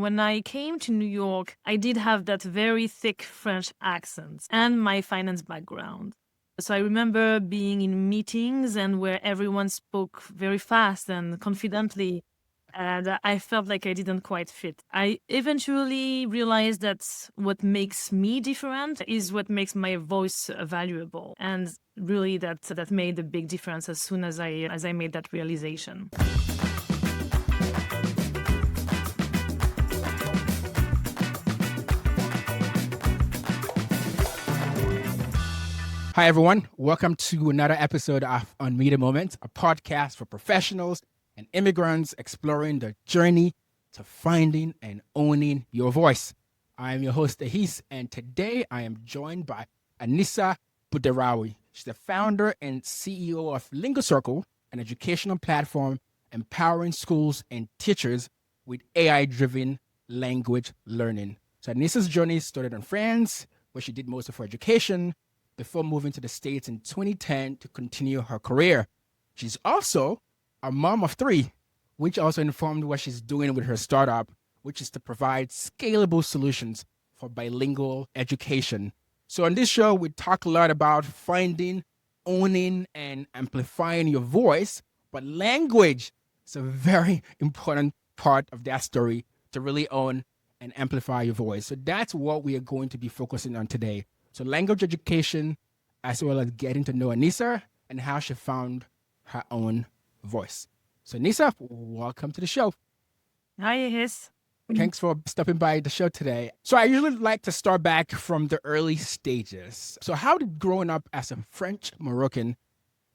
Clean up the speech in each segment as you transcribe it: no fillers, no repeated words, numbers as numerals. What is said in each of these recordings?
When I came to New York, I did have that very thick French accent and my finance background. So I remember being in meetings and where everyone spoke very fast and confidently, and I felt like I didn't quite fit. I eventually realized that what makes me different is what makes my voice valuable, and really that made a big difference as soon as I made that realization. Hi, everyone. Welcome to another episode of Unmutedmoments, a podcast for professionals and immigrants exploring the journey to finding and owning your voice. I am your host, Ahis, and today I am joined by Anissa Bouderraoui. She's the founder and CEO of Lingo Circle, an educational platform empowering schools and teachers with AI-driven language learning. So Anissa's journey started in France, where she did most of her education, before moving to the States in 2010 to continue her career. She's also a mom of three, which also informed what she's doing with her startup, which is to provide scalable solutions for bilingual education. So on this show, we talk a lot about finding, owning, and amplifying your voice, but language is a very important part of that story to really own and amplify your voice. So that's what we are going to be focusing on today. So language education, as well as getting to know Anissa and how she found her own voice. So Anissa, welcome to the show. Hi, His. Thanks for stopping by the show today. So I usually like to start back from the early stages. So how did growing up as a French Moroccan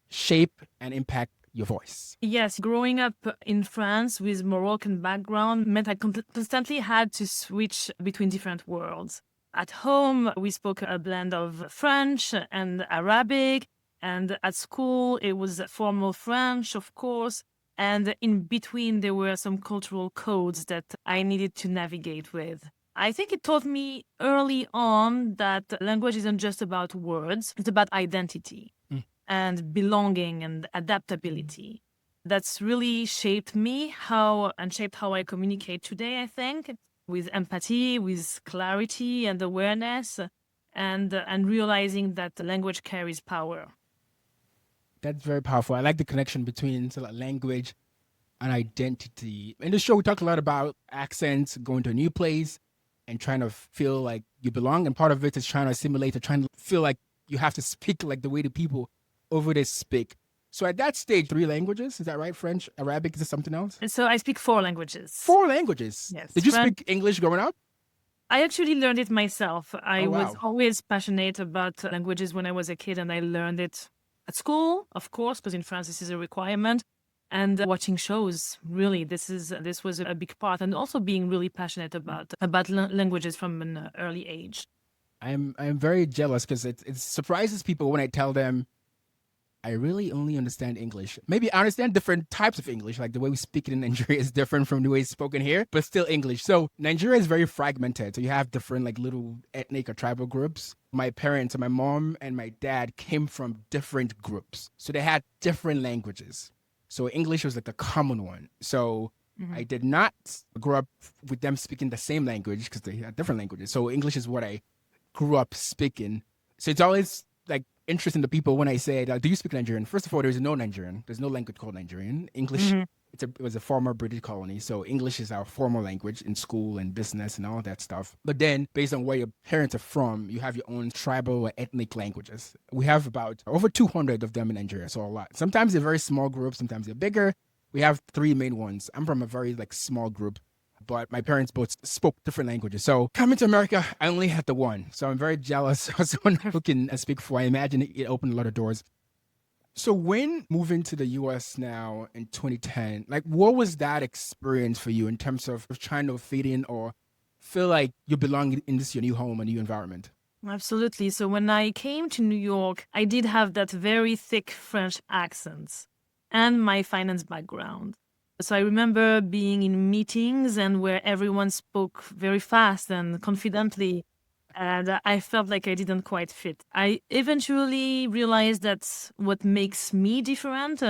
shape and impact your voice? Yes, growing up in France with Moroccan background meant I constantly had to switch between different worlds. At home, we spoke a blend of French and Arabic, and at school, it was formal French, of course. And in between, there were some cultural codes that I needed to navigate with. I think it taught me early on that language isn't just about words, it's about identity and belonging and adaptability. That's really shaped me shaped how I communicate today, I think, with empathy, with clarity and awareness, and realizing that the language carries power. That's very powerful. I like the connection between language and identity. In the show, we talk a lot about accents, going to a new place, and trying to feel like you belong. And part of it is trying to assimilate, or trying to feel like you have to speak like the way the people over there speak. So at that stage, 3 languages, is that right? French, Arabic, is it something else? And so I speak 4 languages. 4 languages? Yes. Did you speak English growing up? I actually learned it myself. I Oh, wow. was always passionate about languages when I was a kid, and I learned it at school, of course, because in France this is a requirement. And watching shows, really, this was a big part, and also being really passionate about languages from an early age. I'm very jealous because it surprises people when I tell them I really only understand English. Maybe I understand different types of English, like the way we speak it in Nigeria is different from the way it's spoken here, but still English. So Nigeria is very fragmented. So you have different little ethnic or tribal groups. My parents, my mom and my dad came from different groups. So they had different languages. So English was the common one. So I did not grow up with them speaking the same language because they had different languages. So English is what I grew up speaking. So it's always interesting to people when I say, do you speak Nigerian? First of all, there's no Nigerian. There's no language called Nigerian. English, it was a former British colony. So English is our formal language in school and business and all that stuff. But then based on where your parents are from, you have your own tribal or ethnic languages. We have about over 200 of them in Nigeria, so a lot. Sometimes they're very small groups, sometimes they're bigger. We have 3 main ones. I'm from a very small group, but my parents both spoke different languages. So coming to America, I only had the one. So I'm very jealous of someone who can speak 4. I imagine it opened a lot of doors. So when moving to the US now in 2010, what was that experience for you in terms of trying to fit in or feel like you belong in your new home, a new environment? Absolutely. So when I came to New York, I did have that very thick French accent and my finance background. So I remember being in meetings and where everyone spoke very fast and confidently, and I felt like I didn't quite fit. I eventually realized that what makes me different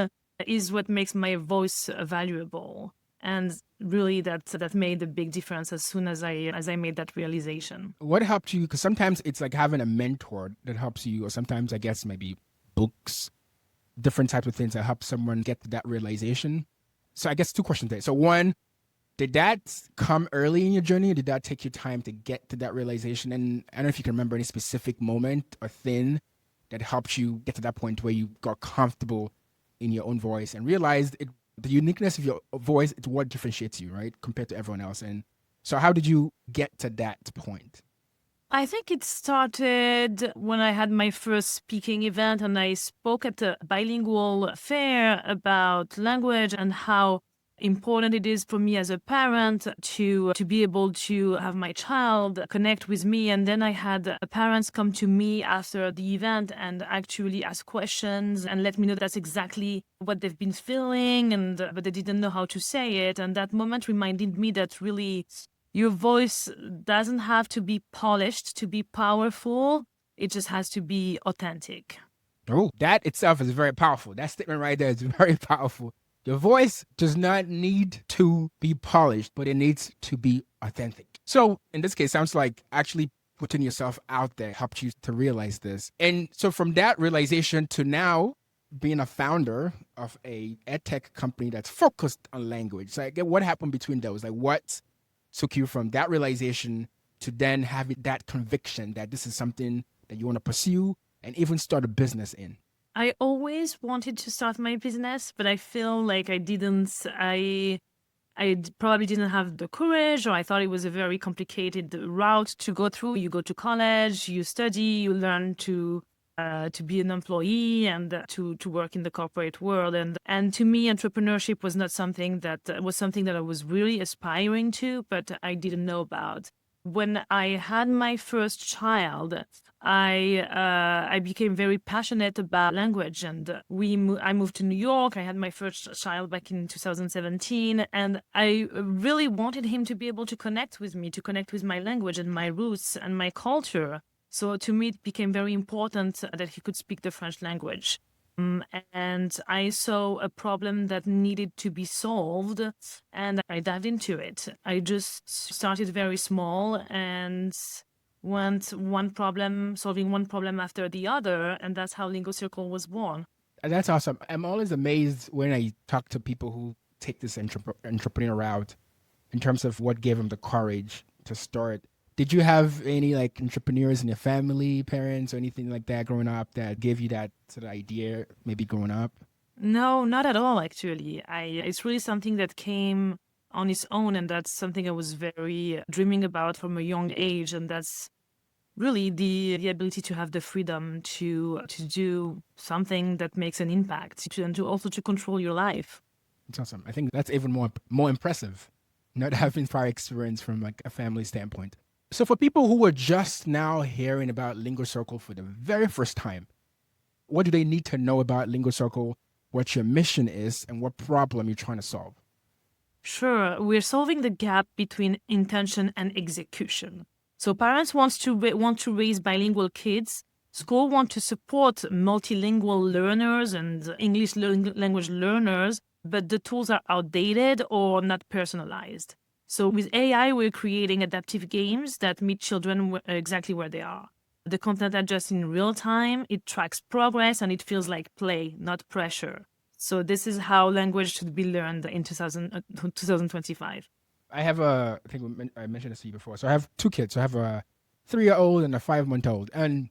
is what makes my voice valuable. And really that made a big difference as soon as I made that realization. What helped you? Because sometimes it's like having a mentor that helps you, or sometimes I guess maybe books, different types of things that help someone get to that realization. So I guess two questions there. So one, did that come early in your journey, or did that take you time to get to that realization? And I don't know if you can remember any specific moment or thing that helped you get to that point where you got comfortable in your own voice and realized the uniqueness of your voice is what differentiates you, right, compared to everyone else. And so how did you get to that point? I think it started when I had my first speaking event and I spoke at a bilingual fair about language and how important it is for me as a parent to be able to have my child connect with me. And then I had parents come to me after the event and actually ask questions and let me know that's exactly what they've been feeling, and but they didn't know how to say it. And that moment reminded me that really your voice doesn't have to be polished to be powerful. It just has to be authentic. Oh, that itself is very powerful. That statement right there is very powerful. Your voice does not need to be polished, but it needs to be authentic. So in this case, sounds like actually putting yourself out there helped you to realize this. And so from that realization to now being a founder of a edtech company that's focused on language, like what happened between those? Like what took you from that realization to then having that conviction that this is something that you want to pursue and even start a business in? I always wanted to start my business, but I feel like I didn't. Probably didn't have the courage, or I thought it was a very complicated route to go through. You go to college, you study, you learn to be an employee and to work in the corporate world. And to me, entrepreneurship was not something that was something that I was really aspiring to, but I didn't know about. When I had my first child, I became very passionate about language, and I moved to New York. I had my first child back in 2017, and I really wanted him to be able to connect with me, to connect with my language and my roots and my culture. So to me, it became very important that he could speak the French language. And I saw a problem that needed to be solved, and I dived into it. I just started very small and went solving one problem after the other, and that's how Lingo Circle was born. That's awesome. I'm always amazed when I talk to people who take this entrepreneur route in terms of what gave them the courage to start. Did you have any like entrepreneurs in your family, parents, or anything like that growing up that gave you that sort of idea, maybe growing up? No, not at all, actually. It's really something that came on its own, and that's something I was very dreaming about from a young age, and that's really the ability to have the freedom to do something that makes an impact, and to also to control your life. It's awesome. I think that's even more impressive, not having prior experience from like a family standpoint. So for people who are just now hearing about Lingo Circle for the very first time, what do they need to know about Lingo Circle, what your mission is, and what problem you're trying to solve? Sure, we're solving the gap between intention and execution. So parents want to raise bilingual kids. School want to support multilingual learners and English language learners, but the tools are outdated or not personalized. So with AI, we're creating adaptive games that meet children exactly where they are. The content adjusts in real time, it tracks progress, and it feels like play, not pressure. So this is how language should be learned in 2025. I think I mentioned this to you before. So I have two kids. So I have a 3-year-old and a 5-month-old. And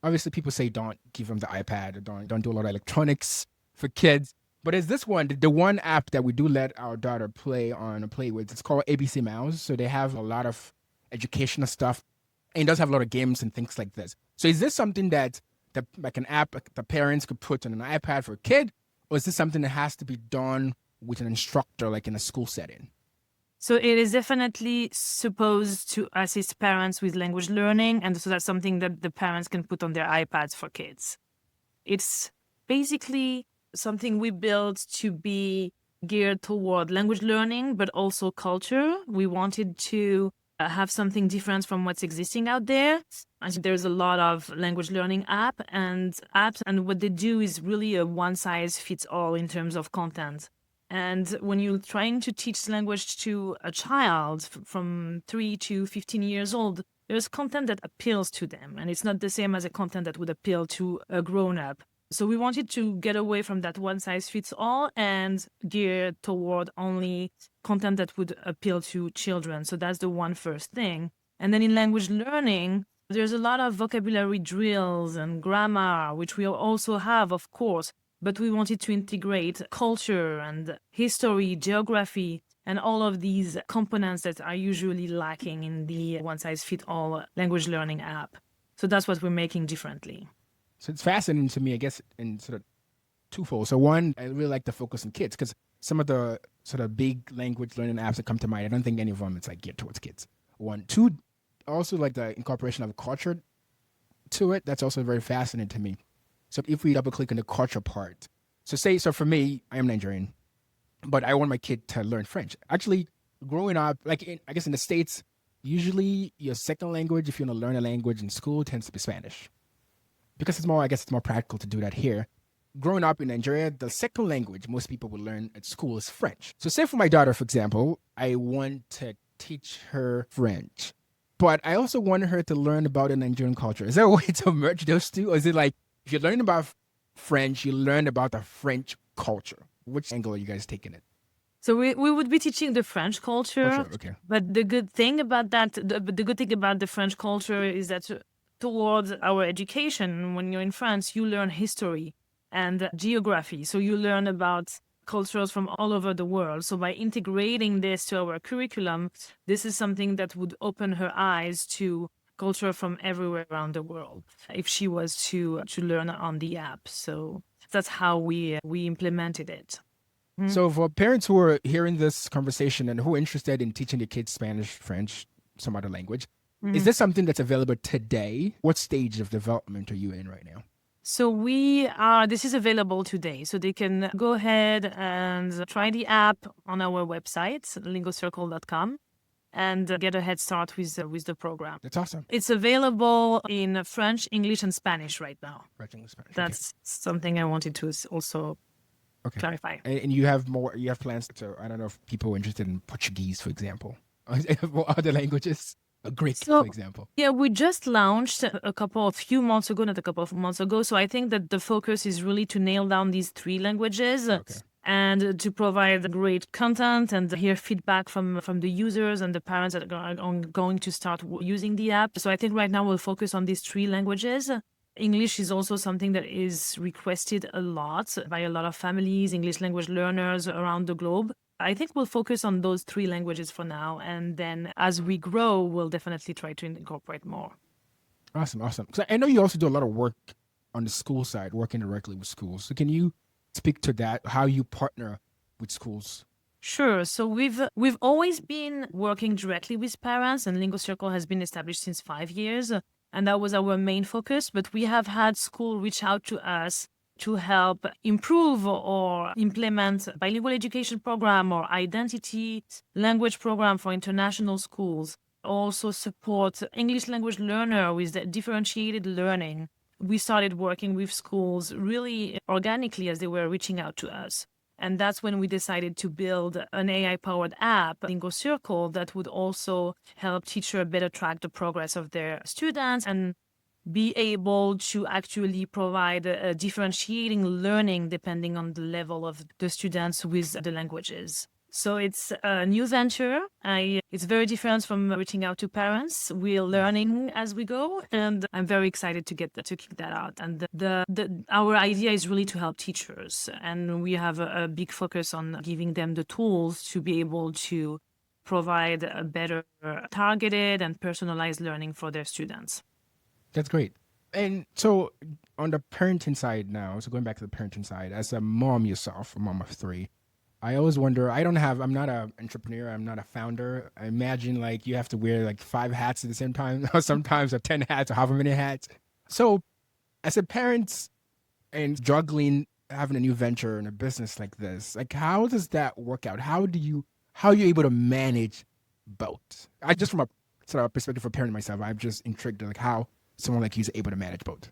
obviously people say don't give them the iPad, or don't do a lot of electronics for kids. But it's this one, the one app that we do let our daughter play with. It's called ABC Mouse. So they have a lot of educational stuff, and it does have a lot of games and things like this. So is this something that like an app the parents could put on an iPad for a kid, or is this something that has to be done with an instructor, like in a school setting? So it is definitely supposed to assist parents with language learning, and so that's something that the parents can put on their iPads for kids. It's basically something we built to be geared toward language learning, but also culture. We wanted to have something different from what's existing out there. And there's a lot of language learning apps, and what they do is really a one size fits all in terms of content. And when you're trying to teach language to a child from 3 to 15 years old, there's content that appeals to them. And it's not the same as a content that would appeal to a grown up. So we wanted to get away from that one size fits all and gear toward only content that would appeal to children. So that's the one first thing. And then in language learning, there's a lot of vocabulary drills and grammar, which we also have, of course, but we wanted to integrate culture and history, geography, and all of these components that are usually lacking in the one-size-fits-all language learning app. So that's what we're making differently. So it's fascinating to me, I guess, in sort of twofold. So one, I really like to focus on kids because some of the sort of big language learning apps that come to mind, I don't think any of them it's like geared towards kids. One. Two, also like the incorporation of culture to it. That's also very fascinating to me. So if we double click on the culture part, so for me, I am Nigerian, but I want my kid to learn French. Actually, growing up, I guess in the States, usually your second language, if you want to learn a language in school, tends to be Spanish. Because it's more practical to do that here. Growing up in Nigeria, the second language most people would learn at school is French. So say for my daughter, for example, I want to teach her French, but I also want her to learn about the Nigerian culture. Is there a way to merge those two? Or is it like, if you learn about French, you learn about the French culture? Which angle are you guys taking it? So we would be teaching the French culture. Okay. But the good thing about that, the good thing about the French culture is that towards our education, when you're in France, you learn history and geography. So you learn about cultures from all over the world. So by integrating this to our curriculum, this is something that would open her eyes to culture from everywhere around the world if she was to learn on the app. So that's how we implemented it. Mm-hmm. So for parents who are hearing this conversation and who are interested in teaching their kids Spanish, French, some other language, is this something that's available today? What stage of development are you in right now? So this is available today. So they can go ahead and try the app on our website, lingocircle.com. and get a head start with the program. That's awesome. It's available in French, English, and Spanish right now. French, English, Spanish. That's something I wanted to also clarify. And you have plans to, I don't know if people are interested in Portuguese, for example, or other languages. Greek, for example. Yeah, we just launched a few months ago. So I think that the focus is really to nail down these 3 languages. And to provide great content and hear feedback from the users and the parents that are going to start using the app. So I think right now we'll focus on these 3 languages. English is also something that is requested a lot by a lot of families, English language learners around the globe. I think we'll focus on those 3 languages for now. And then as we grow, we'll definitely try to incorporate more. Awesome. So I know you also do a lot of work on the school side, working directly with schools. So can you speak to that, how you partner with schools? Sure. So we've always been working directly with parents, and Lingo Circle has been established since 5 years, and that was our main focus. But we have had school reach out to us to help improve or implement bilingual education program or identity language program for international schools. Also support English language learner with the differentiated learning. We started working with schools really organically as they were reaching out to us. And that's when we decided to build an AI-powered app, Lingo Circle, that would also help teachers better track the progress of their students and be able to actually provide a differentiating learning depending on the level of the students with the languages. So it's a new venture. It's very different from reaching out to parents. We're learning as we go, and I'm very excited to kick that out. And our idea is really to help teachers, and we have a big focus on giving them the tools to be able to provide a better targeted and personalized learning for their students. That's great. And so on the parenting side now, so going back to the parenting side, as a mom yourself, a mom of 3, I always wonder, I'm not an entrepreneur, I'm not a founder. I imagine like you have to wear like 5 hats at the same time, or sometimes or 10 hats or however many hats. So as a parent and juggling, having a new venture and a business like this, like how does that work out? How are you able to manage both? I just from a sort of perspective of parent myself, I'm just intrigued like how someone like you is able to manage both.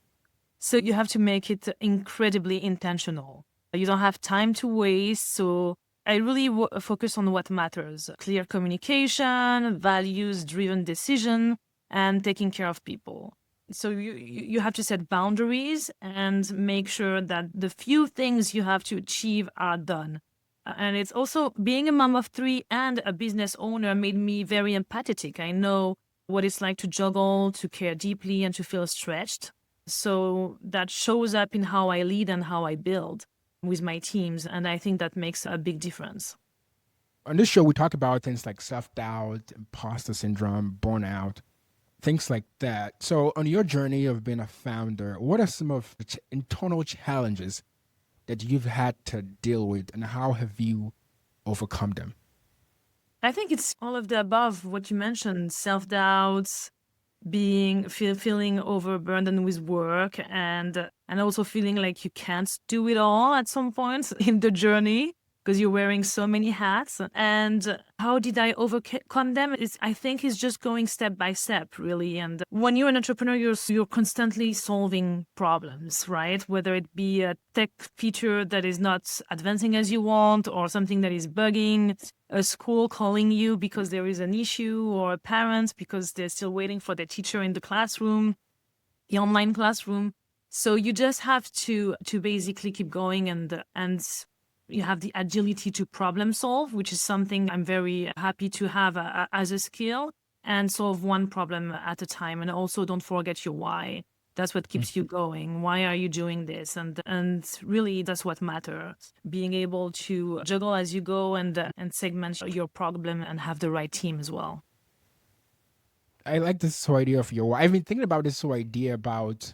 So you have to make it incredibly intentional. You don't have time to waste. So I really focus on what matters: clear communication, values-driven decision, and taking care of people. So you have to set boundaries and make sure that the few things you have to achieve are done. And it's also being a mom of three and a business owner made me very empathetic. I know what it's like to juggle, to care deeply, and to feel stretched. So that shows up in how I lead and how I build with my teams. And I think that makes a big difference. On this show, we talk about things like self-doubt, imposter syndrome, burnout, things like that. So on your journey of being a founder, what are some of the internal challenges that you've had to deal with, and how have you overcome them? I think it's all of the above, what you mentioned: self-doubts, feeling overburdened with work, and also feeling like you can't do it all at some points in the journey because you're wearing so many hats. And how did I overcome them? I think it's just going step by step, really. And when you're an entrepreneur, you're constantly solving problems, right? Whether it be a tech feature that is not advancing as you want, or something that is bugging, a school calling you because there is an issue, or a parent because they're still waiting for their teacher in the classroom, the online classroom. So you just have to basically keep going, and you have the agility to problem solve, which is something I'm very happy to have as a skill, and solve one problem at a time. And also don't forget your why. That's what keeps you going. Why are you doing this? And really, that's what matters. Being able to juggle as you go, and segment your problem, and have the right team as well. I like this whole idea of your why. I've been thinking about this whole idea about,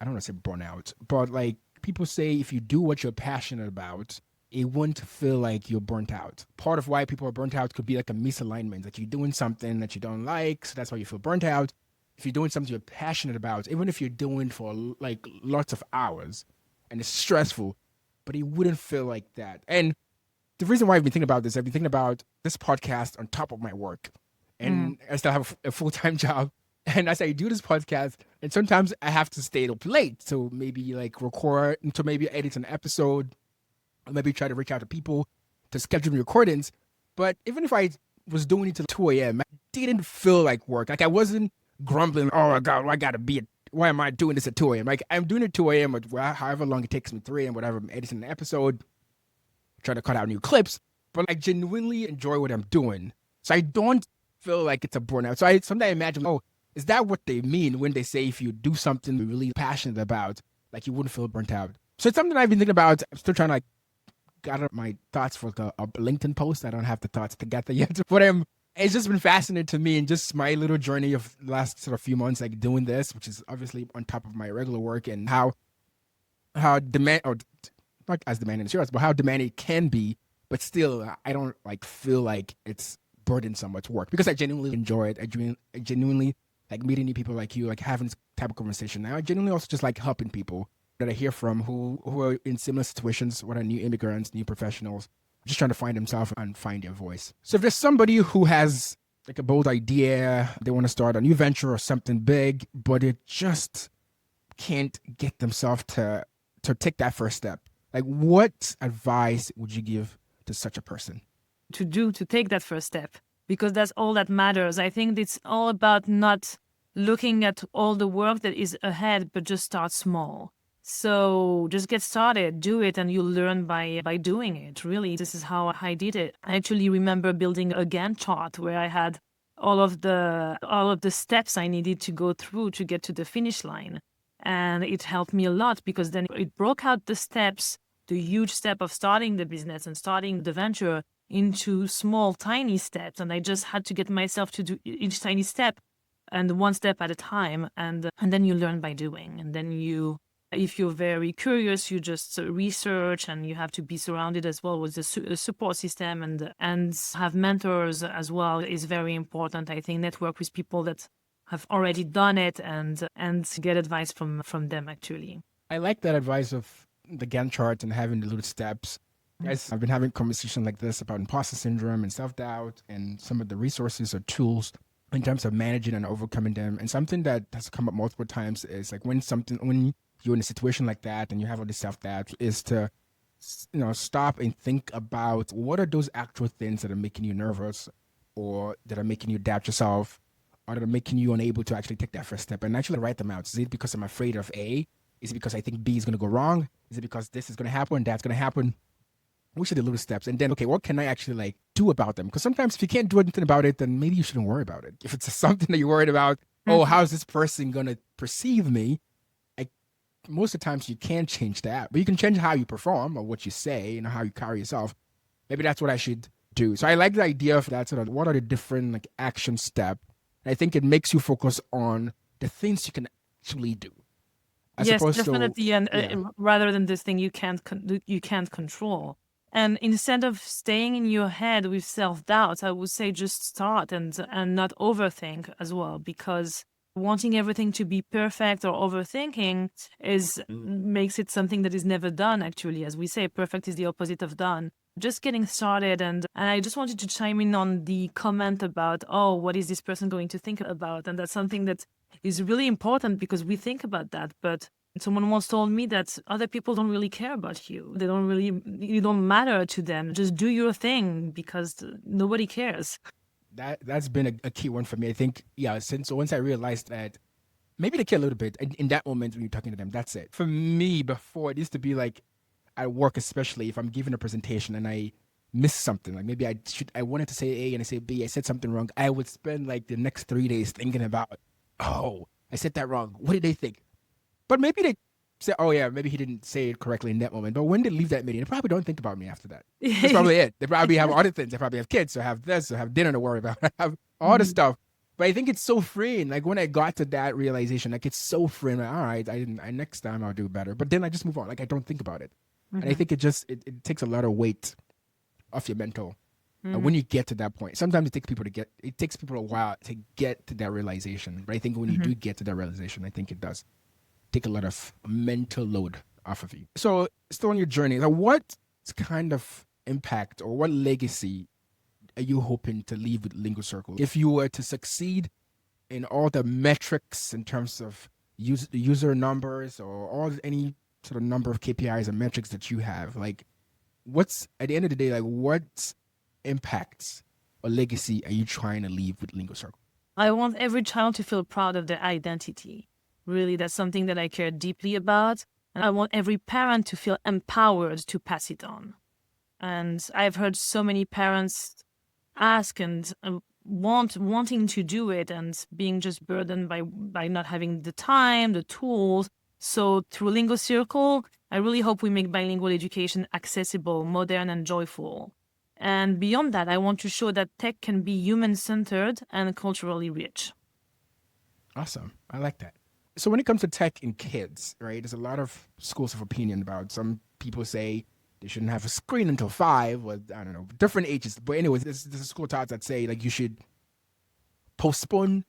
I don't want to say burnout, but like people say if you do what you're passionate about, it wouldn't feel like you're burnt out. Part of why people are burnt out could be like a misalignment, like you're doing something that you don't like, so that's why you feel burnt out. If you're doing something you're passionate about, even if you're doing for like lots of hours and it's stressful, but it wouldn't feel like that. And the reason why I've been thinking about this, I've been thinking about this podcast on top of my work. And I still have a full-time job. And as I do this podcast, and sometimes I have to stay up late. So maybe like record, to maybe edit an episode, or maybe try to reach out to people to schedule recordings. But even if I was doing it till 2 a.m., I didn't feel like work. Like I wasn't grumbling, oh my God, why am I doing this at 2 a.m.? Like I'm doing it 2 a.m. or however long it takes me, 3 a.m., whatever, I'm editing an episode, trying to cut out new clips. But I genuinely enjoy what I'm doing. So I don't feel like it's a burnout. So I sometimes imagine, oh, is that what they mean when they say if you do something you're really passionate about, like you wouldn't feel burnt out? So it's something I've been thinking about. I'm still trying to like gather my thoughts for a LinkedIn post. I don't have the thoughts together yet, but it's just been fascinating to me, and just my little journey of the last sort of few months, like doing this, which is obviously on top of my regular work, and how demand, or not as demanding as yours, but how demanding it can be, but still I don't like feel like it's burdensome much work, because I genuinely enjoy it. I genuinely like meeting new people like you, like having this type of conversation. Now I genuinely also just like helping people that I hear from who are in similar situations, whether new immigrants, new professionals, just trying to find themselves and find their voice. So if there's somebody who has like a bold idea, they want to start a new venture or something big, but it just can't get themselves to take that first step, like what advice would you give to such a person? To take that first step, because that's all that matters. I think it's all about not looking at all the work that is ahead, but just start small. So just get started, do it, and you'll learn by doing it. Really, this is how I did it. I actually remember building a Gantt chart where I had all of the steps I needed to go through to get to the finish line. And it helped me a lot, because then it broke out the steps, the huge step of starting the business and starting the venture, into small, tiny steps. And I just had to get myself to do each tiny step, and one step at a time. And then you learn by doing. And then if you're very curious, you just research, and you have to be surrounded as well with a support system, and have mentors as well is very important. I think network with people that have already done it, and get advice from them, actually. I like that advice of the Gantt chart and having the little steps. Guys, I've been having conversations like this about imposter syndrome and self-doubt and some of the resources or tools in terms of managing and overcoming them. And something that has come up multiple times is like when you're in a situation like that and you have all this self-doubt, is to stop and think about what are those actual things that are making you nervous or that are making you doubt yourself or that are making you unable to actually take that first step and actually write them out. Is it because I'm afraid of A? Is it because I think B is going to go wrong? Is it because this is going to happen, that's going to happen? Which are the little steps? And then, okay, what can I actually like do about them? Because sometimes if you can't do anything about it, then maybe you shouldn't worry about it. If it's something that you're worried about, oh, how's this person going to perceive me? Most of the times you can't change that, but you can change how you perform or what you say and how you carry yourself. Maybe that's what I should do. So I like the idea of that sort of what are the different like action steps. I think it makes you focus on the things you can actually do. As Yes, opposed to, definitely, and yeah, rather than this thing you can't control. And instead of staying in your head with self-doubt, I would say just start and not overthink as well, because wanting everything to be perfect or overthinking is makes it something that is never done. Actually, as we say, perfect is the opposite of done. Just getting started, and I just wanted to chime in on the comment about, oh, what is this person going to think about? And that's something that is really important because we think about that, but someone once told me that other people don't really care about you. You don't matter to them. Just do your thing because nobody cares. that's been a key one for me. I think, yeah, since once I realized that maybe they care a little bit in that moment when you're talking to them, that's it. For me, before, it used to be like at work, especially if I'm giving a presentation and I miss something, like maybe I wanted to say A and I say B, I said something wrong. I would spend like the next 3 days thinking about, oh, I said that wrong. What did they think? But maybe they say, oh yeah, maybe he didn't say it correctly in that moment. But when they leave that meeting, they probably don't think about me after that. That's probably it. They probably have other things. They probably have kids, or have this, or have dinner to worry about, have all the stuff. But I think it's so freeing. Like when I got to that realization, like it's so freeing. Like, all right, next time I'll do better. But then I just move on. Like I don't think about it. And I think it takes a lot of weight off your mental. And when you get to that point, sometimes it takes people a while to get to that realization. But I think when you do get to that realization, I think it does take a lot of mental load off of you. So still on your journey, like what kind of impact or what legacy are you hoping to leave with Lingo Circle? If you were to succeed in all the metrics in terms of user numbers or any sort of number of KPIs and metrics that you have, like what's at the end of the day, like what impacts or legacy are you trying to leave with Lingo Circle? I want every child to feel proud of their identity. Really, that's something that I care deeply about. And I want every parent to feel empowered to pass it on. And I've heard so many parents ask and wanting to do it and being just burdened by not having the time, the tools. So through Lingo Circle, I really hope we make bilingual education accessible, modern, and joyful. And beyond that, I want to show that tech can be human-centered and culturally rich. Awesome. I like that. So when it comes to tech in kids, right, there's a lot of schools of opinion about. Some people say they shouldn't have a screen until 5, or I don't know, different ages. But anyways, there's a school of thought that say like you should postpone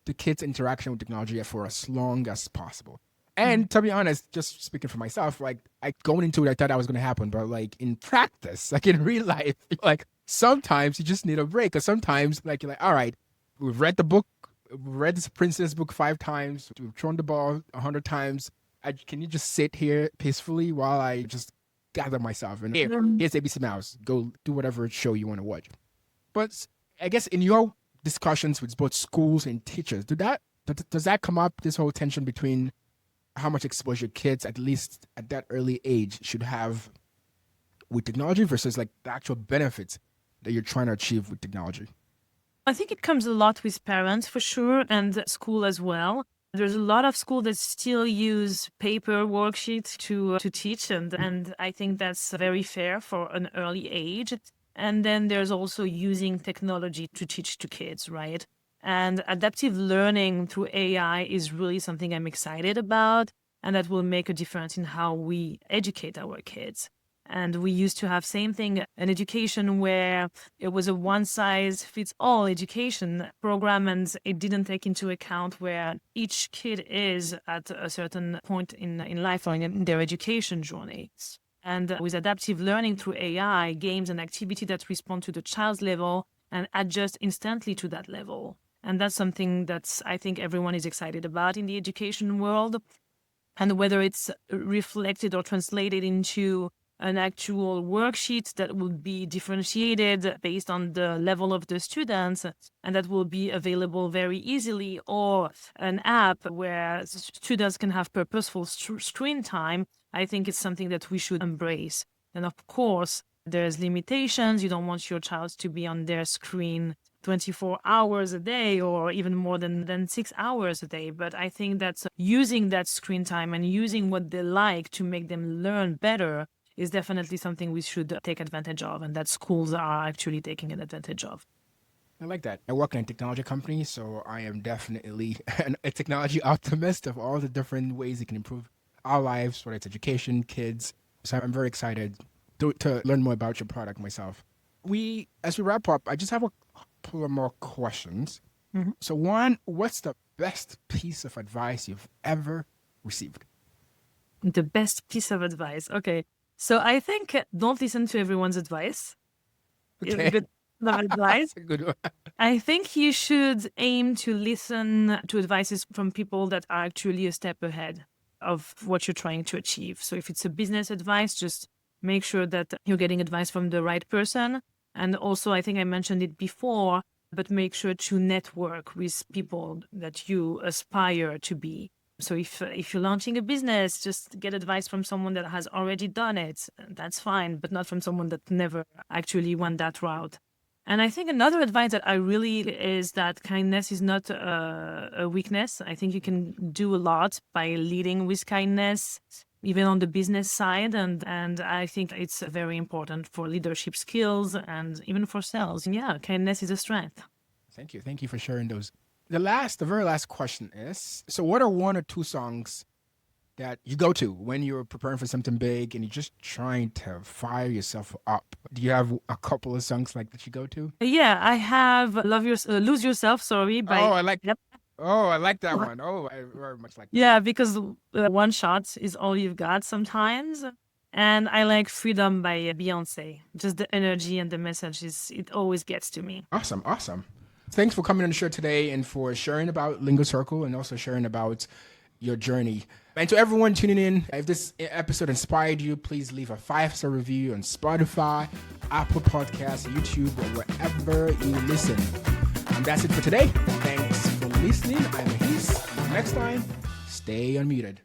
the kids' interaction with technology for as long as possible. And to be honest, just speaking for myself, like going into it, I thought that was going to happen, but like in practice, like in real life, like sometimes you just need a break, or sometimes like you're like, all right, we've read the book. We read this princess book 5 times. We've thrown the ball 100 times. Can you just sit here peacefully while I just gather myself? And here's ABC Mouse. Go do whatever show you want to watch. But I guess in your discussions with both schools and teachers, does that come up, this whole tension between how much exposure kids, at least at that early age, should have with technology versus like the actual benefits that you're trying to achieve with technology? I think it comes a lot with parents for sure, and school as well. There's a lot of schools that still use paper worksheets to teach, and I think that's very fair for an early age. And then there's also using technology to teach to kids, right? And adaptive learning through AI is really something I'm excited about, and that will make a difference in how we educate our kids. And we used to have same thing, an education where it was a one-size-fits-all education program, and it didn't take into account where each kid is at a certain point in life or in their education journey. And with adaptive learning through AI, games and activity that respond to the child's level and adjust instantly to that level. And that's something that I think everyone is excited about in the education world. And whether it's reflected or translated into an actual worksheet that will be differentiated based on the level of the students, and that will be available very easily, or an app where students can have purposeful screen time, I think it's something that we should embrace. And of course, there's limitations. You don't want your child to be on their screen 24 hours a day or even more than 6 hours a day. But I think that using that screen time and using what they like to make them learn better is definitely something we should take advantage of, and that schools are actually taking advantage of. I like that. I work in a technology company, so I am definitely a technology optimist of all the different ways it can improve our lives, whether it's education, kids. So I'm very excited to learn more about your product myself. As we wrap up, I just have a couple of more questions. Mm-hmm. So one, what's the best piece of advice you've ever received? The best piece of advice. Okay. So I think don't listen to everyone's advice. Okay. Good advice. That's a good one. I think you should aim to listen to advices from people that are actually a step ahead of what you're trying to achieve. So if it's a business advice, just make sure that you're getting advice from the right person. And also, I think I mentioned it before, but make sure to network with people that you aspire to be. So if you're launching a business, just get advice from someone that has already done it. That's fine, but not from someone that never actually went that route. And I think another advice that I really is that kindness is not a weakness. I think you can do a lot by leading with kindness, even on the business side. And I think it's very important for leadership skills and even for sales. Yeah, kindness is a strength. Thank you. Thank you for sharing those. The very last question is, so what are one or two songs that you go to when you're preparing for something big and you're just trying to fire yourself up? Do you have a couple of songs like that you go to? Yeah, I have Lose Yourself, sorry. Yep. I like that one. Oh, I very much like that. Yeah, because one shot is all you've got sometimes. And I like Freedom by Beyonce. Just the energy and the message, it always gets to me. Awesome. Thanks for coming on the show today and for sharing about Lingo Circle and also sharing about your journey. And to everyone tuning in, if this episode inspired you, please leave a 5-star review on Spotify, Apple Podcasts, YouTube, or wherever you listen. And that's it for today. Thanks for listening. I'm Anisa. Next time, stay unmuted.